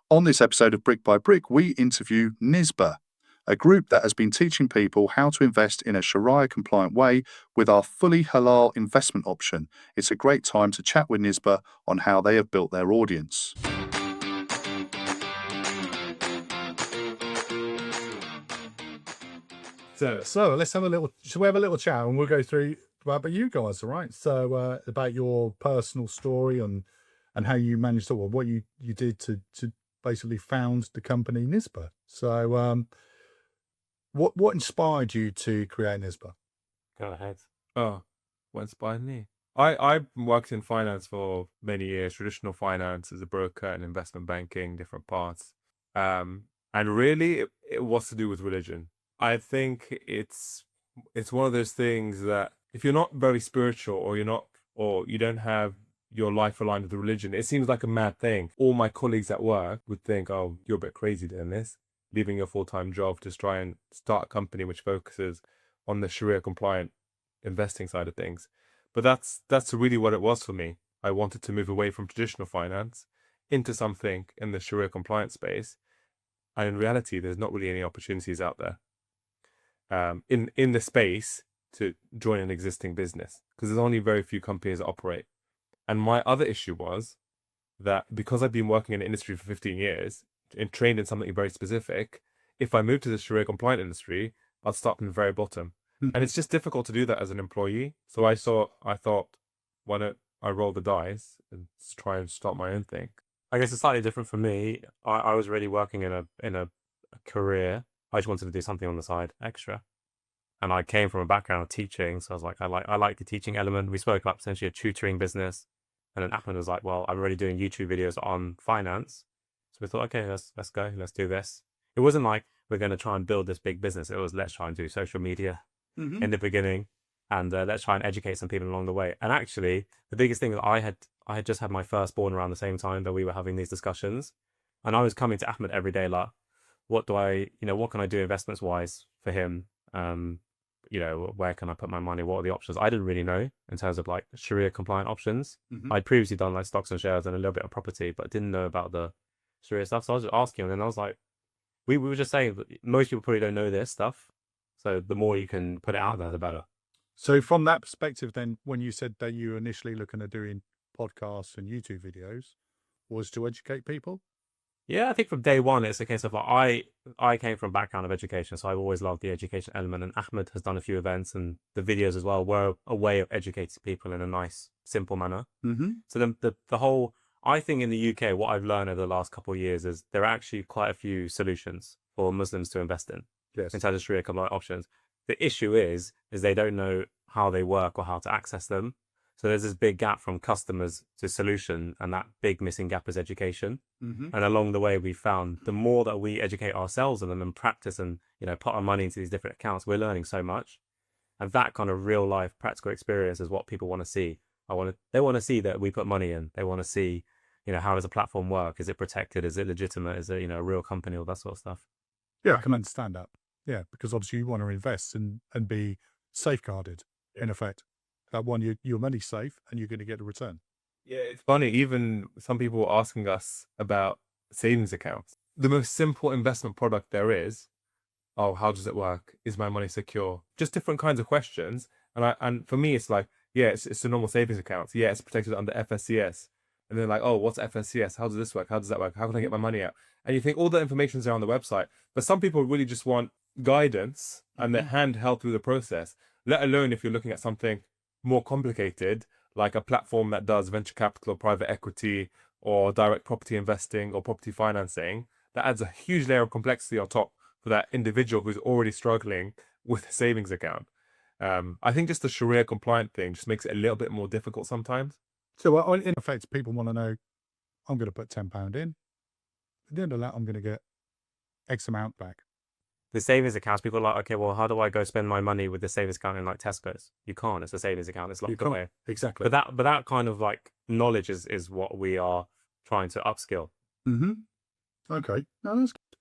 On this episode of Brick by Brick, we interview Nisba, a group that has been teaching people how to invest in a Sharia-compliant way with our fully halal investment option. It's a great time to chat with Nisba on how they have built their audience. So let's have a little. Shall we have a little chat and we'll go through about you guys, all right? So about your personal story and how you managed to, or what you did to basically found the company Nisba. So what inspired you to create Nisba? Go ahead. Oh, what inspired me? I worked in finance for many years, traditional finance as a broker and investment banking, different parts. And really it was to do with religion. I think it's one of those things that if you're not very spiritual or you don't have your life aligned with the religion, it seems like a mad thing. All my colleagues at work would think, oh, you're a bit crazy doing this, leaving your full-time job to try and start a company which focuses on the Sharia compliant investing side of things. But that's really what it was for me. I wanted to move away from traditional finance into something in the Sharia compliant space. And in reality, there's not really any opportunities out there in the space to join an existing business, because there's only very few companies that operate. And my other issue was that because I've been working in the industry for 15 years and trained in something very specific, if I moved to the Sharia compliant industry, I'd start from the very bottom. And it's just difficult to do that as an employee. So I thought, why don't I roll the dice and try and start my own thing? I guess it's slightly different for me. I was really working in a career. I just wanted to do something on the side extra. And I came from a background of teaching, so I was like, I like the teaching element. We spoke about potentially a tutoring business. And then Ahmed was like, well, I'm already doing YouTube videos on finance. So we thought, okay, let's go, let's do this. It wasn't like we're going to try and build this big business. It was, let's try and do social media in the beginning, and let's try and educate some people along the way. And actually, the biggest thing that I had just had my firstborn around the same time that we were having these discussions. And I was coming to Ahmed every day, like, what can I do investments wise for him? Where can I put my money? What are the options? I didn't really know in terms of like Sharia compliant options. I'd previously done like stocks and shares and a little bit of property, but didn't know about the Sharia stuff. So I was just asking him, and I was like, we were just saying that most people probably don't know this stuff. So the more you can put it out there, the better. So from that perspective, then, when you said that you were initially looking at doing podcasts and YouTube videos, was to educate people? Yeah, I think from day one, it's a case of like, I came from a background of education, so I've always loved the education element. And Ahmed has done a few events, and the videos as well were a way of educating people in a nice, simple manner. So the whole, I think in the UK, what I've learned over the last couple of years is there are actually quite a few solutions for Muslims to invest in. Yes. In terms of Sharia compliant options. The issue is they don't know how they work or how to access them. So there's this big gap from customers to solution, and that big missing gap is education. And along the way, we found the more that we educate ourselves in them and practice and put our money into these different accounts, we're learning so much. And that kind of real life practical experience is what people want to see. They want to see that we put money in. They want to see, how does a platform work? Is it protected? Is it legitimate? Is it a real company? All that sort of stuff. Yeah, I can understand that. Yeah, because obviously you want to invest and be safeguarded, in effect. That one, your money's safe and you're going to get a return. Yeah, it's funny. Even some people were asking us about savings accounts. The most simple investment product there is, oh, how does it work? Is my money secure? Just different kinds of questions. And for me, it's like, yeah, it's a normal savings account. Yeah, it's protected under FSCS. And they're like, oh, what's FSCS? How does this work? How does that work? How can I get my money out? And you think all the information's there on the website. But some people really just want guidance and their hand held through the process, let alone if you're looking at something more complicated, like a platform that does venture capital or private equity or direct property investing or property financing. That adds a huge layer of complexity on top for that individual who's already struggling with a savings account. I think just the Sharia compliant thing just makes it a little bit more difficult sometimes. So in effect, people want to know, I'm going to put £10 in. At the end of that, I'm going to get X amount back. The savings accounts, people are like, okay, well, how do I go spend my money with the savings account in like Tesco's? You can't. It's a savings account. It's locked away. Exactly. But that kind of like knowledge is what we are trying to upskill. Okay. No, that's good.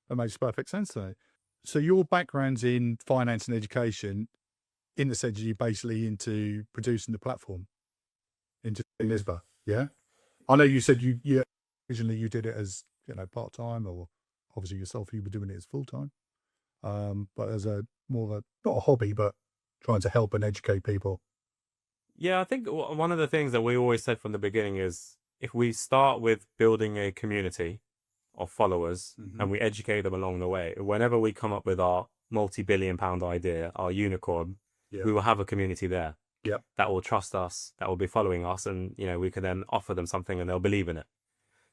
That makes perfect sense to me. So your background's in finance and education, in the sense that you're basically into producing the platform, into Nisba, yeah? I know you said you originally you did it as part time, or obviously yourself, you were doing it as full time. But as a more of a, not a hobby, but trying to help and educate people. Yeah, I think one of the things that we always said from the beginning is if we start with building a community of followers and we educate them along the way, whenever we come up with our multi-billion-pound idea, our unicorn, we will have a community there that will trust us, that will be following us, and we can then offer them something and they'll believe in it.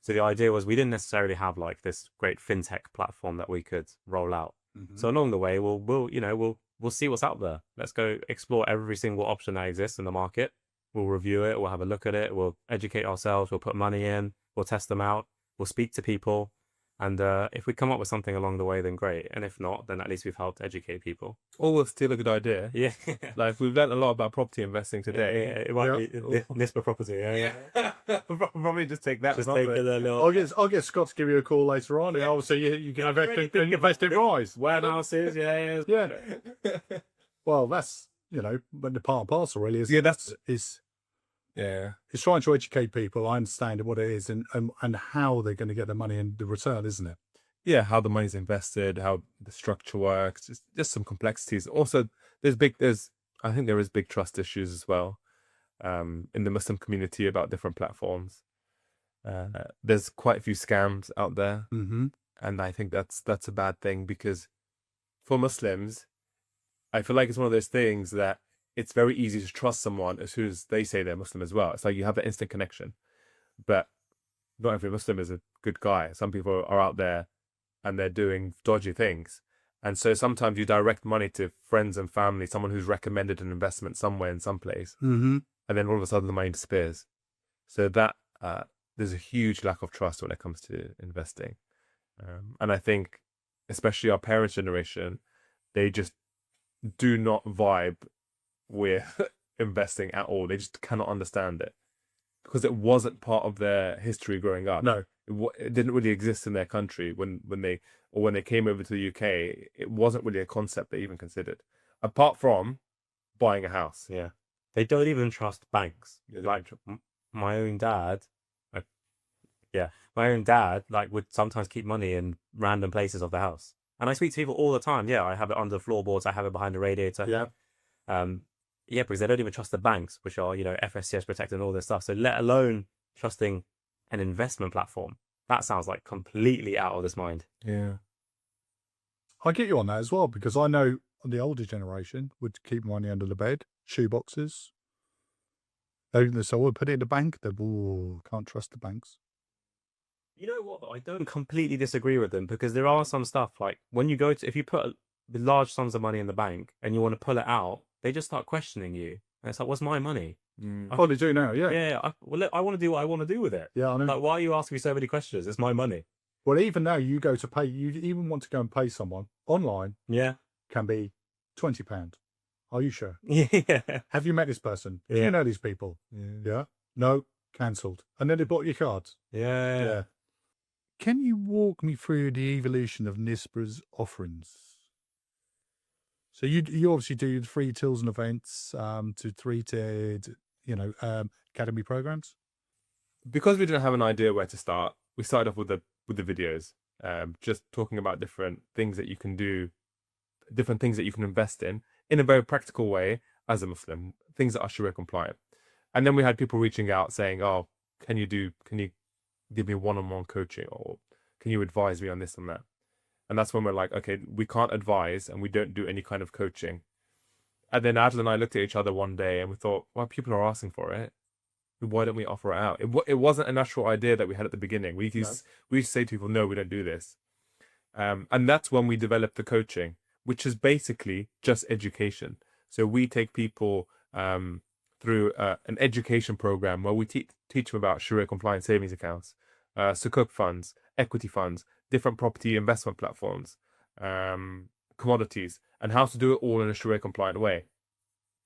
So the idea was we didn't necessarily have like this great fintech platform that we could roll out. So along the way, we'll see what's out there. Let's go explore every single option that exists in the market. We'll review it. We'll have a look at it. We'll educate ourselves. We'll put money in. We'll test them out. We'll speak to people. And if we come up with something along the way, then great. And if not, then at least we've helped educate people. Always still a good idea. Yeah. Like we've learned a lot about property investing today. Yeah, it might be Nisba property. Yeah. We'll probably just take that. Just take a little I'll get Scott to give you a call later on. Yeah. Obviously, you can invest in Rise. warehouses. Yeah. Well, that's but the part and parcel really is. Yeah, that's is yeah. it's trying to educate people. I understand what it is and how they're going to get the money and the return, isn't it? Yeah, how the money's invested, how the structure works, just some complexities. Also, I think there is big trust issues as well in the Muslim community about different platforms. There's quite a few scams out there, and I think that's a bad thing because for Muslims, I feel like it's one of those things that it's very easy to trust someone as soon as they say they're Muslim as well. It's like you have that instant connection, but not every Muslim is a good guy. Some people are out there and they're doing dodgy things. And so sometimes you direct money to friends and family, someone who's recommended an investment somewhere in some place. And then all of a sudden the money disappears. So that there's a huge lack of trust when it comes to investing. And I think, especially our parents' generation, they just do not vibe with investing at all. They just cannot understand it because it wasn't part of their history growing up. No. It didn't really exist in their country when they came over to the UK. It wasn't really a concept they even considered, apart from buying a house. Yeah, they don't even trust banks. Like my own dad, like would sometimes keep money in random places of the house, and I speak to people all the time. Yeah, I have it under the floorboards. I have it behind the radiator. Yeah, because they don't even trust the banks, which are FSCS protected and all this stuff. So let alone trusting an investment platform. That sounds like completely out of this mind. Yeah. I get you on that as well, because I know the older generation would keep money under the bed, shoe boxes. So I would put it in the bank. They can't trust the banks. You know what? I don't completely disagree with them because there are some stuff like when you if you put large sums of money in the bank and you want to pull it out, they just start questioning you. And it's like, what's my money? Oh, they do now, yeah. Yeah. I want to do what I want to do with it. Yeah, I know. Like, why are you asking me so many questions? It's my money. Well, even now you go to pay, you even want to go and pay someone online. Yeah. Can be £20. Are you sure? Yeah. Have you met this person? Do Yeah. you know these people? Yeah. No, cancelled. And then they bought your cards. Yeah. Can you walk me through the evolution of Nisba's offerings? So you obviously do the free tools and events to three-tiered, academy programs. Because we didn't have an idea where to start, we started off with the videos, just talking about different things that you can do, different things that you can invest in a very practical way as a Muslim, things that are Sharia compliant. And then we had people reaching out saying, "Oh, can you give me one-on-one coaching, or can you advise me on this and that?" And that's when we're like, okay, we can't advise and we don't do any kind of coaching. And then Adil and I looked at each other one day and we thought, well, people are asking for it. Why don't we offer it out? It wasn't a natural idea that we had at the beginning. We used to say to people, no, we don't do this. And that's when we developed the coaching, which is basically just education. So we take people through an education program where we teach them about Sharia compliant savings accounts, Sukuk funds, equity funds, different property investment platforms, commodities, and how to do it all in a Sharia compliant way.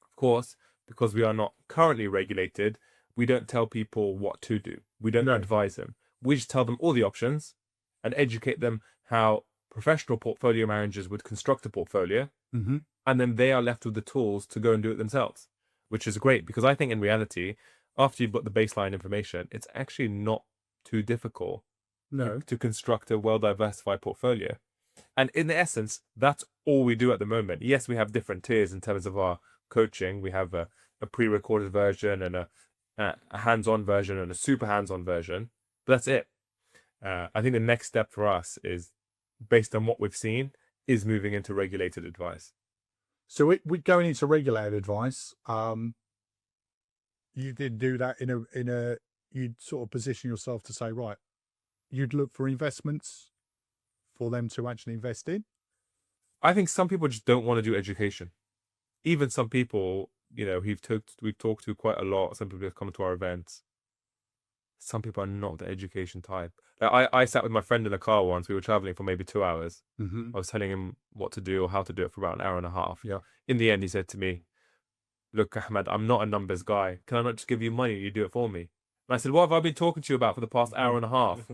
Of course, because we are not currently regulated, we don't tell people what to do. We don't advise them. We just tell them all the options and educate them how professional portfolio managers would construct a portfolio. And then they are left with the tools to go and do it themselves, which is great because I think in reality, after you've got the baseline information, it's actually not too difficult No. to construct a well-diversified portfolio. And in essence, that's all we do at the moment. Yes, we have different tiers in terms of our coaching. We have a pre-recorded version and a hands-on version and a super hands-on version. But that's it. I think the next step for us is, based on what we've seen, is moving into regulated advice. So we going into regulated advice. You did do that in a you'd sort of position yourself to say, right, you'd look for investments for them to actually invest in. I think some people just don't want to do education. Even some people, we've talked to quite a lot. Some people have come to our events. Some people are not the education type. I sat with my friend in a car once. We were traveling for maybe 2 hours. Mm-hmm. I was telling him what to do or how to do it for about an hour and a half. Yeah. In the end, he said to me, "Look, Ahmed, I'm not a numbers guy. Can I not just give you money? You do it for me." And I said, "What have I been talking to you about for the past hour and a half?"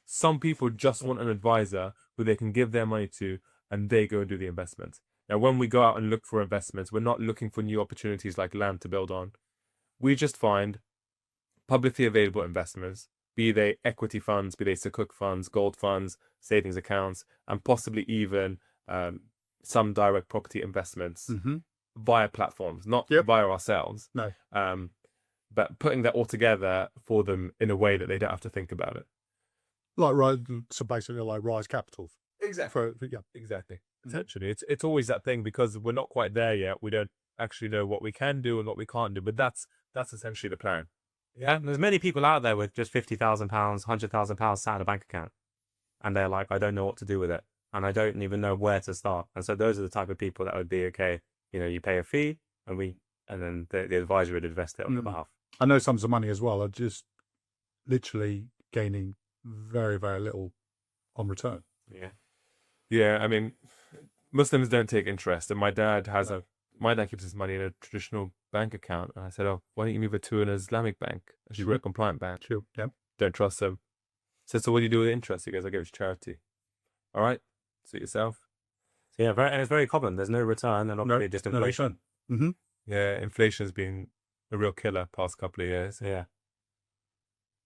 Some people just want an advisor who they can give their money to, and they go and do the investment. Now, when we go out and look for investments, we're not looking for new opportunities like land to build on. We just find publicly available investments, be they equity funds, be they Sukuk funds, gold funds, savings accounts, and possibly even some direct property investments via platforms, not via ourselves. No. But putting that all together for them in a way that they don't have to think about it. So basically like Rise Capital. Exactly. Exactly. Essentially, it's always that thing, because we're not quite there yet. We don't actually know what we can do and what we can't do, but that's essentially the plan. Yeah, there's many people out there with just £50,000, £100,000 sat in a bank account, and they're like, I don't know what to do with it, and I don't even know where to start. And so those are the type of people that would be okay. You pay a fee, and then the advisor would invest it on your behalf. I know some of the money as well are just literally gaining very, very little on return. Yeah. I mean, Muslims don't take interest, and my dad keeps his money in a traditional bank account. And I said, "Oh, why don't you move it to an Islamic bank, a Sharia compliant bank?" Sure. Yeah. Don't trust them. Said, "So what do you do with interest?" He goes, "I give it to charity." All right, suit yourself. So and it's very common. There's no return, and obviously just inflation. Mm-hmm. Yeah, inflation has been a real killer past couple of years.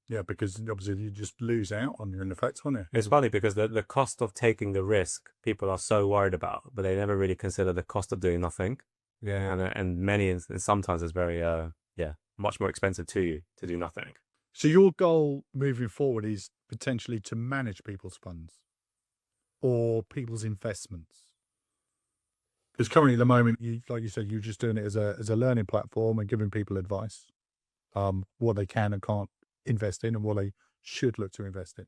Yeah, because obviously you just lose out on your effects on it. It's funny because the cost of taking the risk, people are so worried about, but they never really consider the cost of doing nothing. Yeah. And sometimes it's very, much more expensive to you to do nothing. So your goal moving forward is potentially to manage people's funds or people's investments? Because currently at the moment, like you said, you're just doing it as a learning platform and giving people advice, what they can and can't invest in and what they should look to invest in.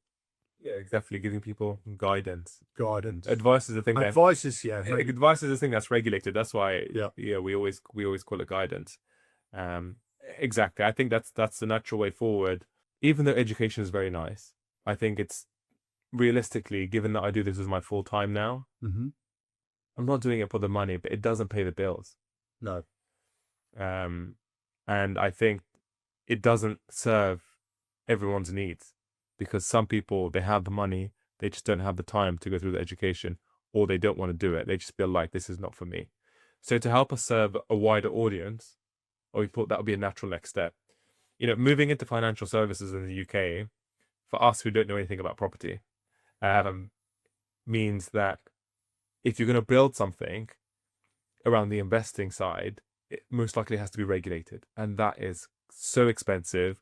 Yeah, exactly. Giving people guidance. Advice is the thing. Advice is advice is the thing that's regulated. That's why. Yeah. We always call it guidance. Exactly. I think that's the natural way forward. Even though education is very nice, I think it's realistically, given that I do this as my full time now, I'm not doing it for the money, but it doesn't pay the bills. No. And I think it doesn't serve everyone's needs, because some people, they have the money, they just don't have the time to go through the education, or they don't want to do it. They just feel like this is not for me. So to help us serve a wider audience, we thought that would be a natural next step. Moving into financial services in the UK, for us who don't know anything about property, means that if you're going to build something around the investing side, it most likely has to be regulated. And that is so expensive.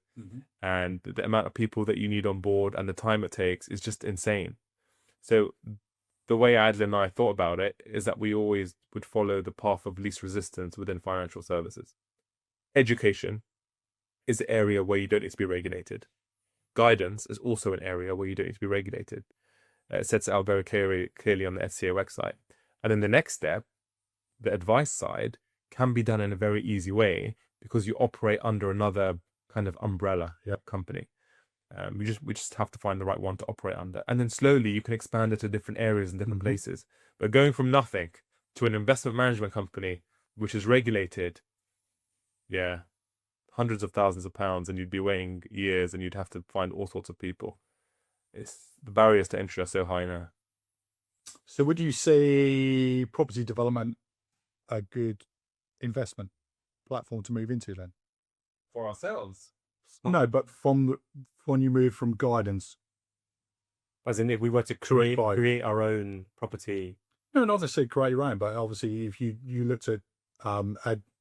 And the amount of people that you need on board and the time it takes is just insane. So the way Adil and I thought about it is that we always would follow the path of least resistance within financial services. Education is an area where you don't need to be regulated. Guidance is also an area where you don't need to be regulated. It sets it out very clearly on the FCA website. And then the next step, the advice side, can be done in a very easy way because you operate under another kind of umbrella company. We just have to find the right one to operate under. And then slowly you can expand it to different areas and different places. But going from nothing to an investment management company, which is regulated, hundreds of thousands of pounds, and you'd be waiting years and you'd have to find all sorts of people. The barriers to entry are so high now. So would you say property development a good investment platform to move into then? For ourselves? No, but when you move from guidance As in, if we were to create our own property. No, not necessarily create your own, but obviously if you looked at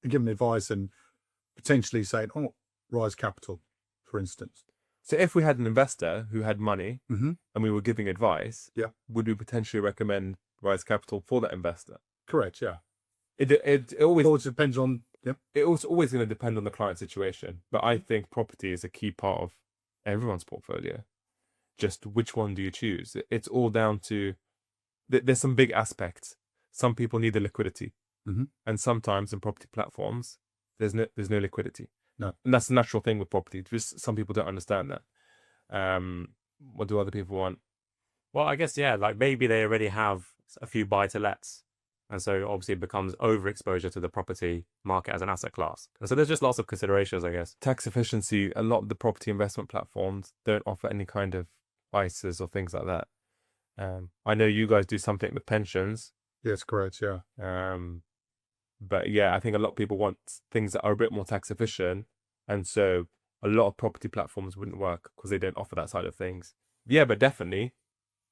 giving advice and potentially saying, oh, Rise Capital, for instance. So if we had an investor who had money Mm-hmm. and we were giving advice, Yeah. would we potentially recommend Rise Capital for that investor? Correct, yeah. It always Well, it depends on, yep. it's always going to depend on the client situation, but I think property is a key part of everyone's portfolio. Just which one do you choose? It's all down to there's some big aspects. Some people need the liquidity, Mhm. and sometimes in property platforms there's no liquidity. No. And that's the natural thing with property. Just some people don't understand that. What do other people want? Well, I guess, yeah, like maybe they already have a few buy-to-lets. And so obviously it becomes overexposure to the property market as an asset class. And so there's just lots of considerations, I guess. Tax efficiency, a lot of the property investment platforms don't offer any kind of ISAs or things like that. I know you guys do something with pensions. Yes, correct, yeah. But yeah, I think a lot of people want things that are a bit more tax efficient. And so a lot of property platforms wouldn't work because they don't offer that side of things. Yeah, but definitely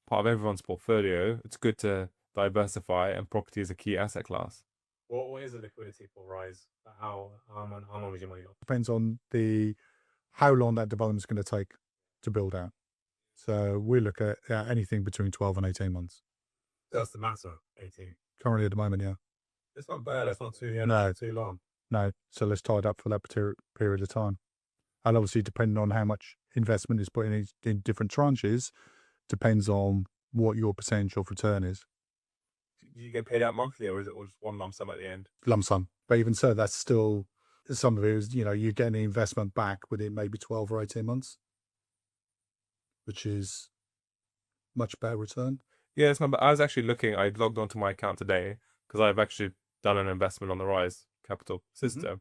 part of everyone's portfolio. It's good to diversify, and property is a key asset class. What is the liquidity for Rise? How long is your money? Depends on how long that development's going to take to build out. So we look at anything between 12 and 18 months. That's the matter, 18. Currently at the moment, yeah. It's not bad. It's not too long. No. So let's tie it up for that period of time. And obviously, depending on how much investment is put in different tranches, depends on what your percentage of return is. Do you get paid out monthly, or is it all just one lump sum at the end? Lump sum. But even so, that's still, some of it is, you get the investment back within maybe 12 or 18 months, which is much better return. Yeah, it's not bad. I was actually looking, I logged onto my account today because I've actually done an investment on the Rise Capital system.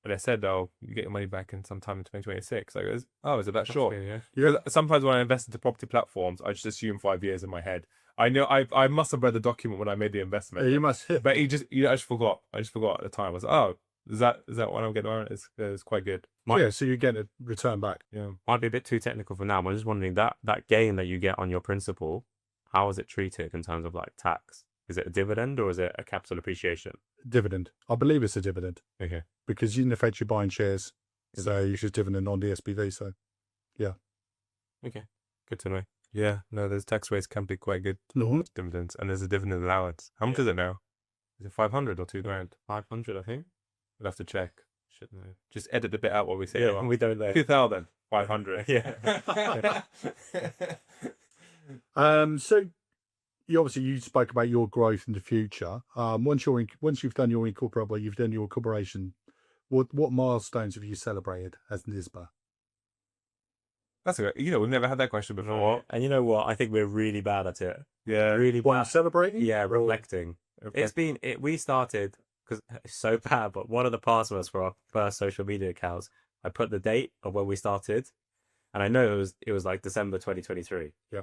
And they said, oh, you get your money back in sometime in 2026. I goes, oh, is it that short? Yeah. Because sometimes when I invest into property platforms, I just assume 5 years in my head. I know I must have read the document when I made the investment. You must. But I just forgot. I just forgot at the time. I was like, oh, is that what I'm getting on? It's quite good. Yeah, so you get a return back. Yeah. Might be a bit too technical for now, but I'm just wondering that gain that you get on your principal, how is it treated in terms of like tax? Is it a dividend or is it a capital appreciation? Dividend. I believe it's a dividend. Okay. Because in effect you're buying shares, so you should dividend on the SPV. So, yeah. Okay. Good to know. Yeah. No, those tax rates can be quite good. Mhm. Dividends, and there's a dividend allowance. How much is it now? Is it 500 or 2 grand? 500, I think. We'll have to check. Should know. Just edit the bit out what we say. Yeah, we don't know. 2,500. Yeah. So you spoke about your growth in the future. Once you've done your incorporation, what milestones have you celebrated as Nisba? That's okay. We've never had that question You before. know what? And you know what? I think we're really bad at it. Yeah. Really bad. Celebrating? Yeah, reflecting. We started, because it's so bad, but one of the passwords for our first social media accounts, I put the date of when we started, and I know it was like December 2023. Yeah.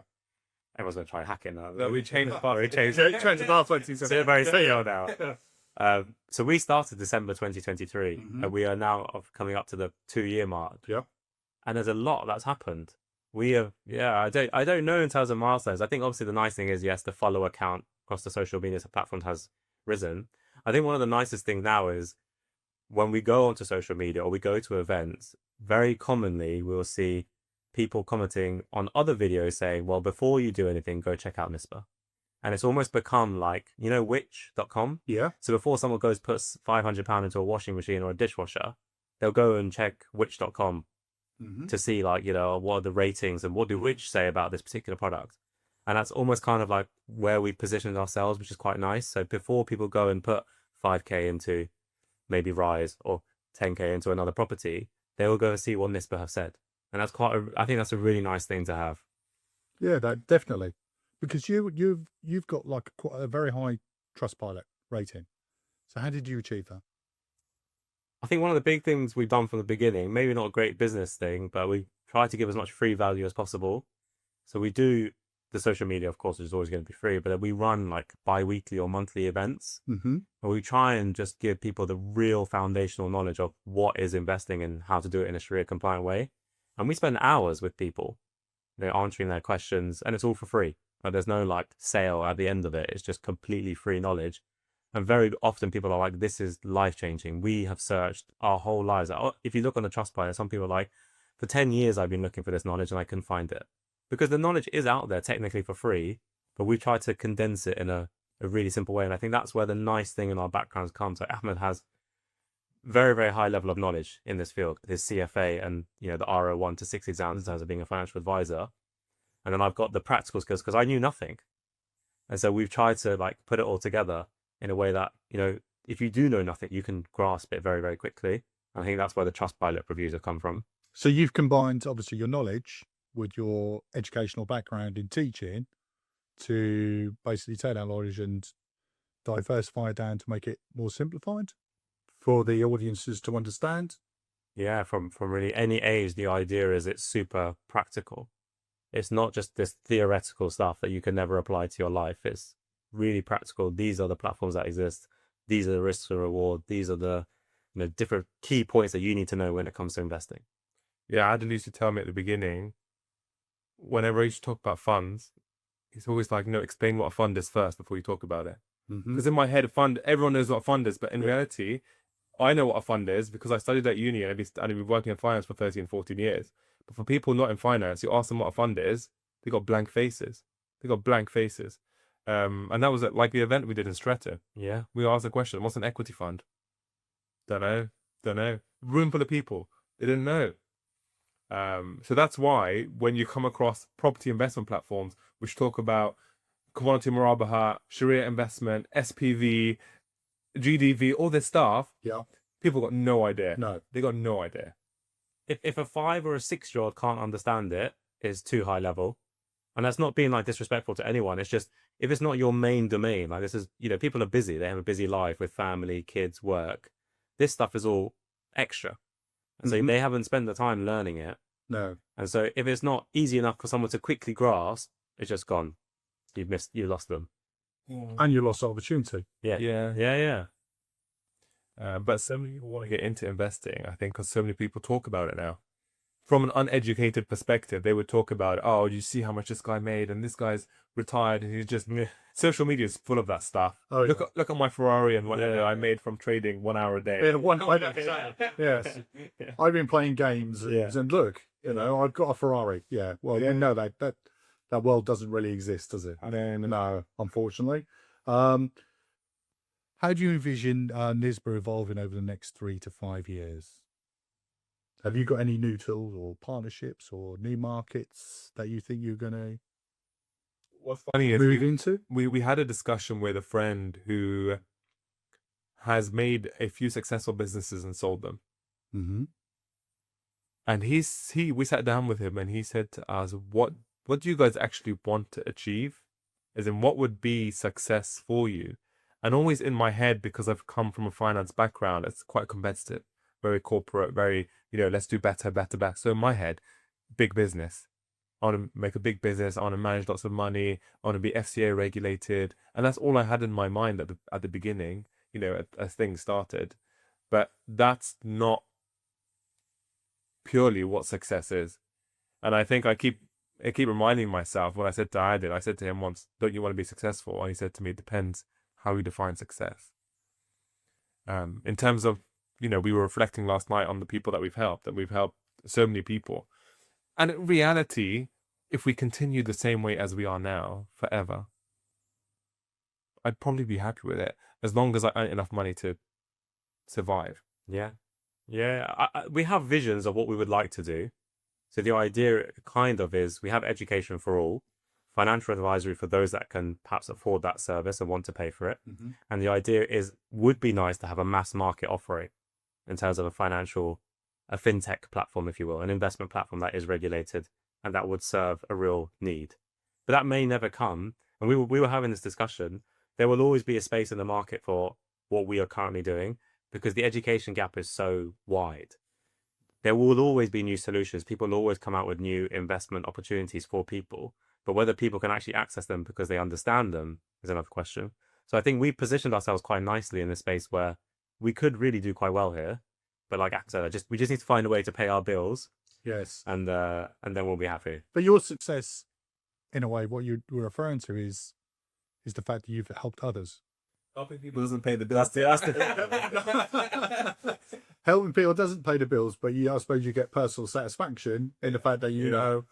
Everyone's going to try and hack it now. No, we changed the password. We changed the password. So they're very CEO now. So we started December 2023, Mhm. and we are now coming up to the 2-year mark. Yeah. And there's a lot that's happened. We have, I don't know in terms of milestones. I think obviously the nice thing is, yes, the follower count across the social media platforms has risen. I think one of the nicest things now is when we go onto social media or we go to events, very commonly we'll see people commenting on other videos saying, well, before you do anything, go check out Nisba. And it's almost become like, which.com? Yeah. So before someone puts £500 into a washing machine or a dishwasher, they'll go and check which.com Mm-hmm. to see like, what are the ratings and what do Which say about this particular product. And that's almost kind of like where we positioned ourselves, which is quite nice. So before people go and put 5k into maybe Rise or 10k into another property, they will go and see what Nisba have said. And that's I think that's a really nice thing to have. Yeah, that definitely, because you've got like quite a very high Trustpilot rating. So how did you achieve that? I think one of the big things we've done from the beginning, maybe not a great business thing, but we try to give as much free value as possible. So we do the social media, of course, which is always going to be free, but we run like bi-weekly or monthly events. Mm-hmm. Where we try and just give people the real foundational knowledge of what is investing and how to do it in a Sharia compliant way. And we spend hours with people. answering their questions, and it's all for free. Like, there's no like sale at the end of it. It's just completely free knowledge. And very often people are like, this is life changing. We have searched our whole lives. If you look on the Trustpilot, some people are like, for 10 years, I've been looking for this knowledge and I couldn't find it. Because the knowledge is out there technically for free, but we try to condense it in a really simple way. And I think that's where the nice thing in our backgrounds comes. So Ahmed has very, very high level of knowledge in this field, his CFA and, the RO 1 to 6 exams in terms of being a financial advisor. And then I've got the practical skills because I knew nothing. And so we've tried to like put it all together in a way that, if you do know nothing, you can grasp it very, very quickly. And I think that's where the Trustpilot reviews have come from. So you've combined obviously your knowledge with your educational background in teaching to basically take that knowledge and diversify it down to make it more simplified for the audiences to understand. Yeah, from really any age, the idea is it's super practical. It's not just this theoretical stuff that you can never apply to your life. It's really practical. These are the platforms that exist. These are the risks and reward. These are the different key points that you need to know when it comes to investing. Yeah, Adil used to tell me at the beginning, whenever I used to talk about funds, he's always like, no, explain what a fund is first before you talk about it. Because in my head, everyone knows what a fund is, but in reality, I know what a fund is because I studied at uni and I've been working in finance for 13, 14 years. But for people not in finance, you ask them what a fund is, they got blank faces. And that was at like the event we did in Stretta. Yeah. We asked the question, what's an equity fund? Don't know. Room full of people. They didn't know. So that's why when you come across property investment platforms, which talk about commodity murabaha, Sharia investment, SPV, GDV, all this stuff, people got no idea. No. They got no idea. If a 5 or a 6-year-old can't understand it, it's too high level. And that's not being like disrespectful to anyone. It's just, if it's not your main domain, like this is, people are busy. They have a busy life with family, kids, work. This stuff is all extra. And so they haven't spent the time learning it. No. And so if it's not easy enough for someone to quickly grasp, it's just gone. You lost them. And you lost opportunity. Yeah. But so many people want to get into investing, I think, because so many people talk about it now. From an uneducated perspective, they would talk about, oh, you see how much this guy made, and this guy's retired, and he's just... Social media is full of that stuff. Oh, look at my Ferrari and what I made from trading 1 hour a day. Yes. I've been playing games and look, I've got a Ferrari. Yeah. Well, no, that world doesn't really exist, does it? No, unfortunately. How do you envision Nisba evolving over the next 3 to 5 years? Have you got any new tools or partnerships or new markets that you think you're going to What's funny is move into? We had a discussion with a friend who has made a few successful businesses and sold them. Mm-hmm. And we sat down with him and he said to us, what do you guys actually want to achieve? As in, what would be success for you? And always in my head, because I've come from a finance background, it's quite competitive, very corporate, very, let's do better. So in my head, big business. I want to make a big business. I want to manage lots of money. I want to be FCA regulated. And that's all I had in my mind at the beginning, as things started. But that's not purely what success is. And I think I keep reminding myself, when I said to Adil, I said to him once, don't you want to be successful? And he said to me, it depends how you define success. In terms of, we were reflecting last night on the people that we've helped so many people. And in reality, if we continue the same way as we are now forever, I'd probably be happy with it, as long as I earn enough money to survive. Yeah. We have visions of what we would like to do. So the idea kind of is we have education for all, financial advisory for those that can perhaps afford that service and want to pay for it. Mm-hmm. And the idea would be nice to have a mass market offering in terms of a fintech platform, if you will, an investment platform that is regulated and that would serve a real need. But that may never come. And we were having this discussion. There will always be a space in the market for what we are currently doing because the education gap is so wide. There will always be new solutions. People will always come out with new investment opportunities for people. But whether people can actually access them because they understand them is another question. So I think we positioned ourselves quite nicely in this space where we could really do quite well here. But like Axel, we just need to find a way to pay our bills Yes. and then we'll be happy. But your success, in a way, what you were referring to is the fact that you've helped others. Helping people doesn't pay the bills. That's the Helping people doesn't pay the bills, but I suppose you get personal satisfaction in the fact that you know.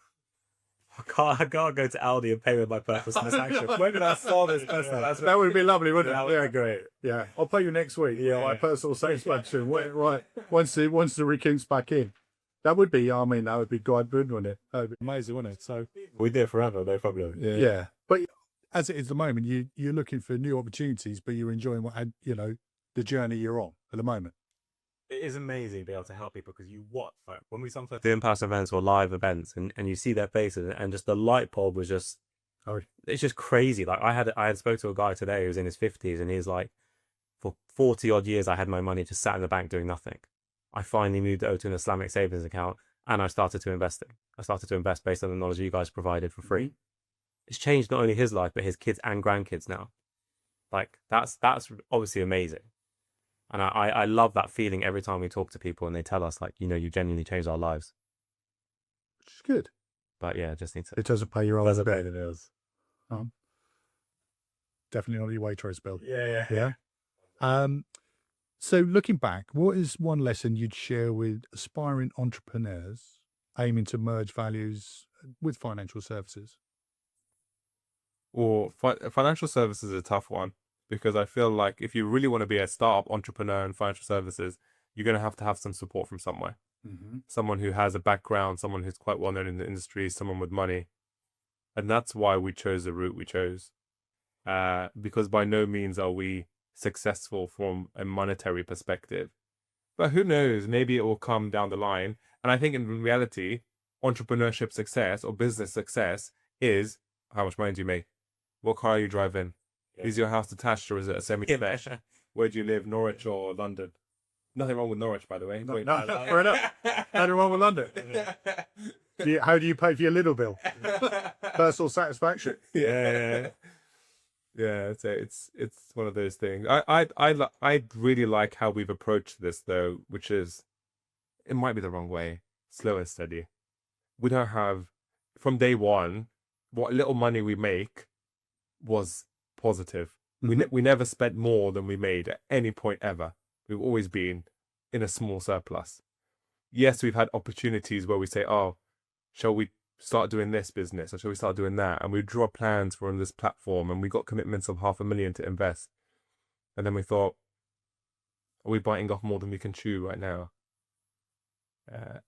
I can't go to Aldi and pay with my personal satisfaction. When did I saw this person? That would be lovely, wouldn't That it? would Yeah, be great. yeah. I'll pay you next week. Yeah. My personal satisfaction. Right. Once the recoup's back in. That would be, I mean, that would be God good, wouldn't it? That would be amazing, wouldn't it? So We do it forever, no problem. yeah. But as it is at the moment, you're looking for new opportunities, but you're enjoying the journey you're on at the moment. It is amazing to be able to help people because like when we sometimes do in-person events or live events and you see their faces and just the light bulb was just, it's just crazy. Like I had spoke to a guy today who was in his 50s and he's like, for 40 odd years, I had my money just sat in the bank doing nothing. I finally moved it over to an Islamic savings account and I started to invest it. I started to invest based on the knowledge you guys provided for free. It's changed not only his life, but his kids and grandkids now. Like that's obviously amazing. And I love that feeling every time we talk to people and they tell us like, you genuinely changed our lives. Which is good. But yeah, just need to. It doesn't pay your own Doesn't bill. pay the bills. Definitely not your Waitrose bill. Yeah. Yeah. So looking back, what is one lesson you'd share with aspiring entrepreneurs aiming to merge values with financial services? Or financial services is a tough one because I feel like if you really want to be a startup entrepreneur in financial services, you're going to have some support from somewhere. Someone who has a background, someone who's quite well known in the industry, someone with money. And that's why we chose the route we chose. Because by no means are we successful from a monetary perspective. But who knows, maybe it will come down the line. And I think in reality, entrepreneurship success or business success is how much money do you make? What car are you driving? Is your house detached or is it a semi-spec? Where do you live, Norwich or London? Nothing wrong with Norwich, by the way. No, fair enough. Nothing wrong with London. How do you pay for your little bill? Personal satisfaction. Yeah. So it's one of those things. I really like how we've approached this though, which is, it might be the wrong way, slow and steady. We don't have, from day one, what little money we make was positive. We never spent more than we made at any point ever. We've always been in a small surplus. Yes, we've had opportunities where we say, oh, shall we start doing this business or shall we start doing that? And we draw plans for this platform and we got commitments of $500,000 to invest. And then we thought, are we biting off more than we can chew right now?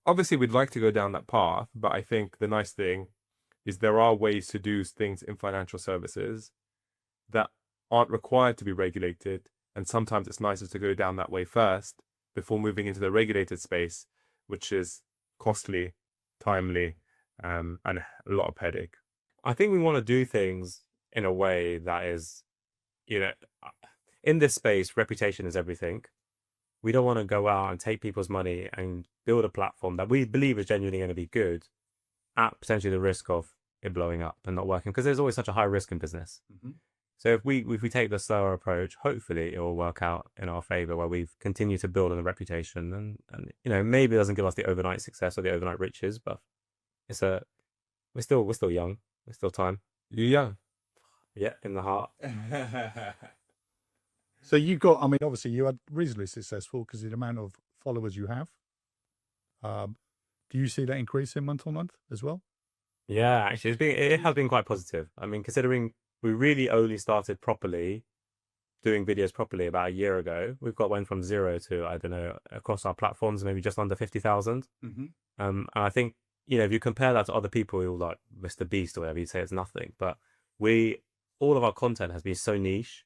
Obviously, we'd like to go down that path, but I think the nice thing is there are ways to do things in financial services that aren't required to be regulated. And sometimes it's nicer to go down that way first before moving into the regulated space, which is costly, timely, and a lot of headache. I think we want to do things in a way that is, in this space, reputation is everything. We don't want to go out and take people's money and build a platform that we believe is genuinely going to be good at potentially the risk of it blowing up and not working, because there's always such a high risk in business. So if we take the slower approach, hopefully it will work out in our favor, where we've continued to build on the reputation and maybe it doesn't give us the overnight success or the overnight riches, but we're still young. There's still time. You're young. Yeah, in the heart. So you've got, I mean, obviously you are reasonably successful because of the amount of followers you have. Do you see that increasing month on month as well? Yeah, actually, it has been quite positive. I mean, considering we really only started properly doing videos properly about a year ago, went from 0 to, I don't know, across our platforms, maybe just under 50,000. And I think, if you compare that to other people who like Mr. Beast or whatever, you'd say it's nothing. But all of our content has been so niche.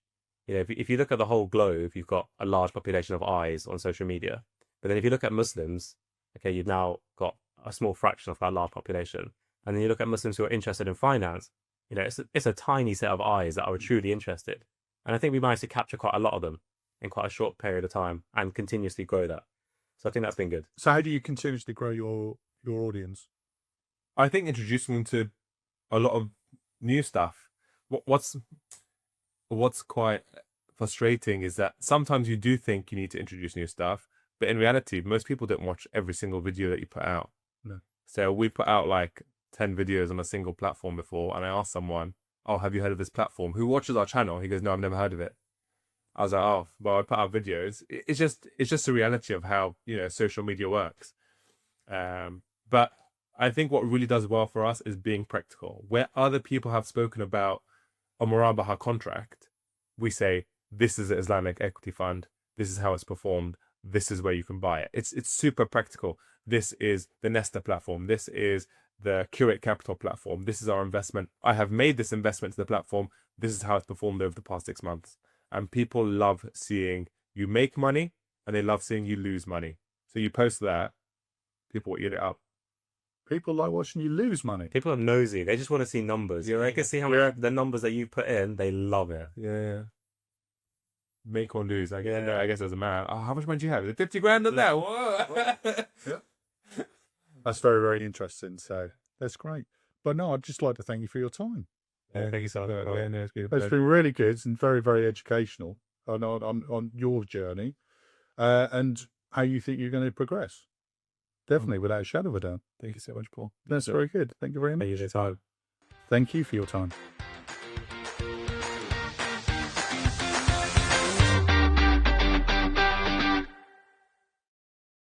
If you look at the whole globe, you've got a large population of eyes on social media. But then if you look at Muslims, okay, you've now got a small fraction of that large population. And then you look at Muslims who are interested in finance, it's a tiny set of eyes that are truly interested. And I think we managed to capture quite a lot of them in quite a short period of time and continuously grow that. So I think that's been good. So how do you continuously grow your audience? I think introducing them to a lot of new stuff. What's quite frustrating is that sometimes you do think you need to introduce new stuff, but in reality, most people don't watch every single video that you put out. No. So we put out like 10 videos on a single platform before, and I asked someone, "Oh, have you heard of this platform? Who watches our channel?" He goes, "No, I've never heard of it." I was like, "Oh, well, I put out videos." It's just the reality of how, you know, social media works. But I think what really does well for us is being practical. Where other people have spoken about a Murabaha contract, we say, this is an Islamic equity fund. This is how it's performed. This is where you can buy it. It's super practical. This is the Nesta platform. This is the Curate Capital platform. This is our investment. I have made this investment to the platform. This is how it's performed over the past 6 months. And people love seeing you make money, and they love seeing you lose money. So you post that, people will eat it up. People like watching you lose money. People are nosy. They just want to see numbers. Yeah, They can see how many the numbers that you put in. They love it. Yeah. Make or lose. I guess as a man. Oh, how much money do you have? Is it 50 grand on that? Whoa. That's very, very interesting. So that's great. But no, I'd just like to thank you for your time. Thank you so much. Yeah, no, it's been a It's pleasure. been really good and very, very educational on your journey and how you think you're going to progress. Definitely, without a shadow of a doubt. Thank you so much, Paul. That's very good. Thank you very much. Thank you for your time. Thank you for your time.